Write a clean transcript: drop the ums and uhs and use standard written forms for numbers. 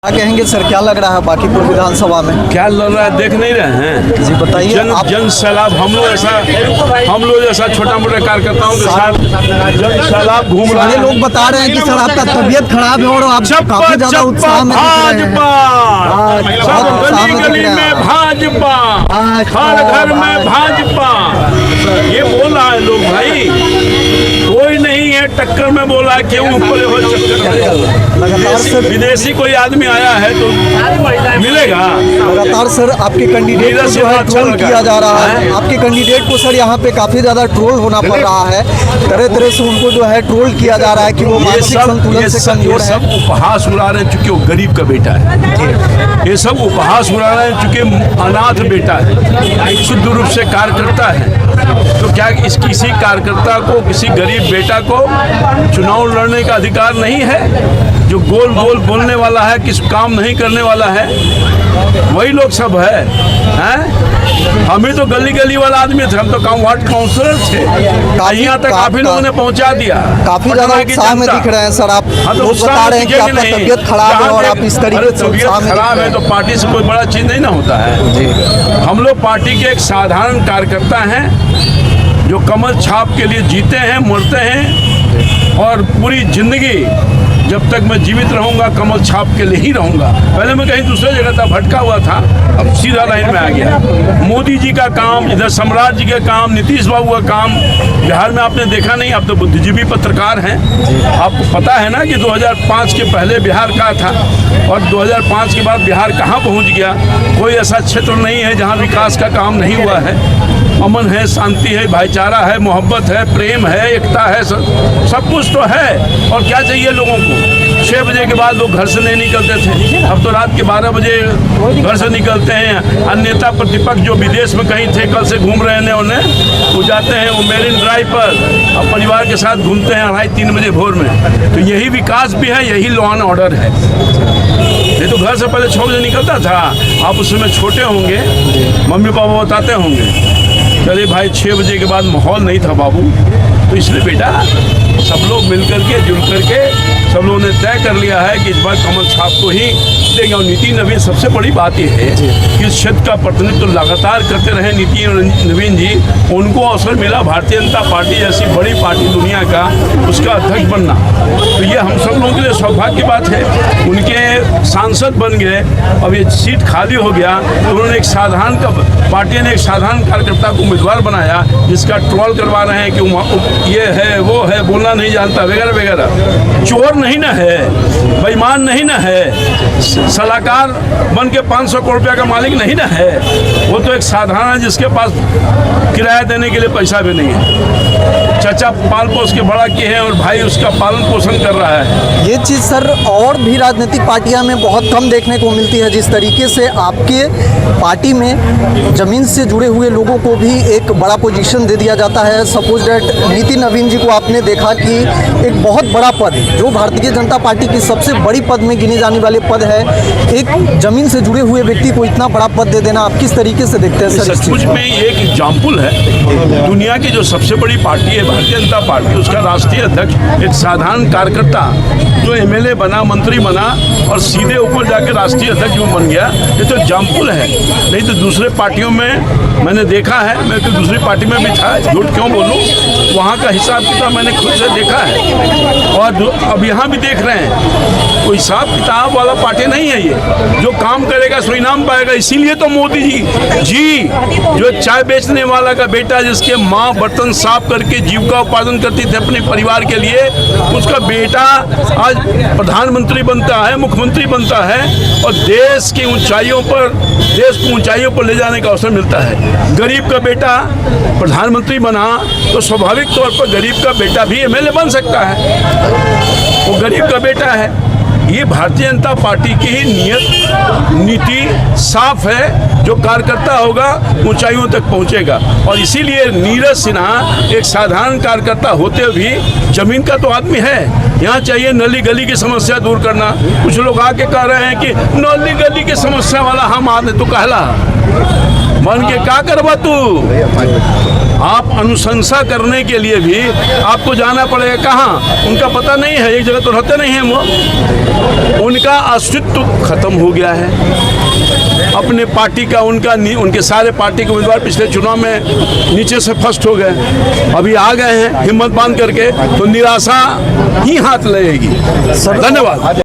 क्या कहेंगे सर, क्या लग रहा है बांकीपुर विधानसभा में? क्या लग रहा है देख नहीं रहे हैं? जी बताइए। जन सैलाब हम लोग जैसा छोटा मोटा कार्यकर्ताओं के साथ जन सैलाब घूम रहे हैं। लोग बता रहे हैं कि सर आपका तबीयत खराब है और आप काफी ज्यादा उत्साह में दिख रहे हैं। गली गली में भाजपा, हर घर में भाजपा, ये बोल रहा है लोग। भाई कोई नहीं है टक्कर में, बोला क्यों ऊपर हो चक्कर में। विदेशी कोई आदमी आया है तो मिलेगा। लगातार सर आपके कैंडिडेट को जो है ट्रोल किया जा रहा है। आपके कैंडिडेट को सर यहाँ पे काफी ज्यादा ट्रोल होना पड़ रहा है। तरह तरह से उनको जो है ट्रोल किया जा रहा है कि वो मानसिक संतुलन से कमजोर है। सब उपहास उड़ा रहे हैं चूंकि वो गरीब का बेटा है। ये सब उपहास उड़ा रहे हैं चूंकि अनाथ बेटा है, शुद्ध रूप से कार्यकर्ता है। तो क्या किसी कार्यकर्ता को, किसी गरीब बेटा को चुनाव लड़ने का अधिकार नहीं है? जो गोल गोल बोलने वाला है, किस काम नहीं करने वाला है, वही लोग सब हैं। हम ही तो गली गली वाला आदमी थे, हम तो वार्ड काउंसलर थे। यहाँ तक काफी लोगों ने पहुँचा दिया। काफी ज्यादा उत्साह में दिख रहे हैं सर आप। लोग बता रहे हैं कि आपका तबीयत खराब है और आप इस तरीके से उत्साह में खराब है तो पार्टी से कोई बड़ा चीज नहीं ना होता है। हम लोग पार्टी के एक साधारण कार्यकर्ता हैं जो कमल छाप के लिए जीते हैं, मरते हैं और पूरी जिंदगी जब तक मैं जीवित रहूंगा कमल छाप के लिए ही रहूंगा। पहले मैं कहीं दूसरे जगह था, भटका हुआ था, अब सीधा लाइन में आ गया। मोदी जी का काम, इधर सम्राट जी का काम, नीतीश बाबू का काम बिहार में आपने देखा नहीं। आप तो बुद्धिजीवी पत्रकार हैं, आपको पता है ना कि 2005 के पहले बिहार का था और 2005 के बाद बिहार कहाँ पहुँच गया। कोई ऐसा क्षेत्र नहीं है जहाँ विकास का काम नहीं हुआ है। अमन है, शांति है, भाईचारा है, मोहब्बत है, प्रेम है, एकता है, सब कुछ तो है। और क्या चाहिए लोगों को? 6 बजे के बाद लोग घर से नहीं निकलते थे, अब तो रात के 12 बजे घर से निकलते हैं। अन्य नेता प्रतिपक्ष जो विदेश में कहीं थे, कल से घूम रहे हैं, उन्हें वो जाते हैं वो मेरिन ड्राइव पर, अब परिवार के साथ घूमते हैं 2:30-3 बजे भोर में। तो यही विकास भी है, यही लॉ एंड ऑर्डर है। नहीं तो घर से पहले 6 बजे निकलता था। आप उस समय छोटे होंगे, मम्मी पापा बताते होंगे, चले भाई 6 बजे के बाद माहौल नहीं था बाबू। तो इसलिए बेटा सब लोग मिल करके, जुल करके सब लोगों ने तय कर लिया है कि इस बार कमल छाप को ही देंगे। और नितिन नवीन, सबसे बड़ी बात यह है कि इस क्षेत्र का प्रतिनिधित्व तो लगातार करते रहे नितिन नवीन जी, उनको अवसर मिला भारतीय जनता पार्टी जैसी बड़ी पार्टी दुनिया का, उसका अध्यक्ष बनना। तो ये हम सब लोगों के लिए सौभाग्य की बात है। उनके सांसद बन गए, अब ये सीट खाली हो गया तो उन्होंने एक साधारण पार्टी ने एक साधारण कार्यकर्ता को उम्मीदवार बनाया, जिसका ट्रोल करवा रहे हैं कि ये है, वो है, बोलना नहीं जानता वगैरह वगैरह। चोर नहीं ना है, बेईमान नहीं ना है, सलाहकार बन के 500 करोड़ रुपया का मालिक नहीं ना है। वो तो एक साधारण है जिसके पास किराया देने के लिए पैसा भी नहीं है। चाचा पाल पोस के बड़ा किए हैं और भाई उसका पालन पोषण कर रहा है। ये चीज़ सर और भी राजनीतिक पार्टियां में बहुत कम देखने को मिलती है। जिस तरीके से आपके पार्टी में जमीन से जुड़े हुए लोगों को भी एक बड़ा पोजीशन दे दिया जाता है। सपोज डेट नितिन नवीन जी को आपने देखा कि एक बहुत बड़ा पद, जो भारतीय जनता पार्टी की सबसे बड़ी पद में गिने जाने वाले पद है, एक जमीन से जुड़े हुए व्यक्ति को इतना बड़ा पद दे देना, आप किस तरीके से देखते हैं सर? सचमुच में एक एग्जाम्पल है। दुनिया की जो सबसे बड़ी पार्टी है भारतीय जनता पार्टी, उसका राष्ट्रीय अध्यक्ष एक साधारण कार्यकर्ता जो एमएलए बना, मंत्री बना और सीधे ऊपर जाके राष्ट्रीय अध्यक्ष बन गया। ये तो एग्जाम्पल है। नहीं तो दूसरे पार्टियों में मैंने देखा है, मैं तो दूसरी पार्टी में भी था, झूठ क्यों बोलूं, वहाँ का हिसाब किताब मैंने खुद से देखा है और अब यहाँ भी देख रहे हैं। कोई हिसाब किताब वाला पार्टी नहीं है ये। जो काम करेगा सो इनाम पाएगा। इसीलिए तो मोदी जी जो चाय बेचने वाला का बेटा, जिसके माँ बर्तन साफ करके जीविका उत्पादन करती थी अपने परिवार के लिए, उसका बेटा आज प्रधानमंत्री बनता है, मुख्यमंत्री बनता है और देश की ऊंचाइयों पर, देश को ऊंचाइयों पर ले जाने का अवसर मिलता है। गरीब का बेटा प्रधानमंत्री बना तो स्वाभाविक तौर पर गरीब का बेटा भी एमएलए बन सकता है। वो गरीब का बेटा है। ये भारतीय जनता पार्टी की ही नीति साफ है। जो कार्यकर्ता होगा ऊंचाइयों तक पहुंचेगा। और इसीलिए नीरज सिन्हा एक साधारण कार्यकर्ता होते हुए जमीन का तो आदमी है। यहाँ चाहिए नली गली की समस्या दूर करना। कुछ लोग आके कह रहे हैं कि नली गली की समस्या वाला हम आदमी, तो कहला मन के क्या करवा तू। आप अनुशंसा करने के लिए भी आपको जाना पड़ेगा। कहाँ? उनका पता नहीं है, एक जगह तो रहते नहीं हैं वो। उनका अस्तित्व खत्म हो गया है। अपने पार्टी का उनके सारे पार्टी के उम्मीदवार पिछले चुनाव में नीचे से फर्स्ट हो गए, अभी आ गए हैं हिम्मत बांध करके, तो निराशा ही हाथ लगेगी। धन्यवाद।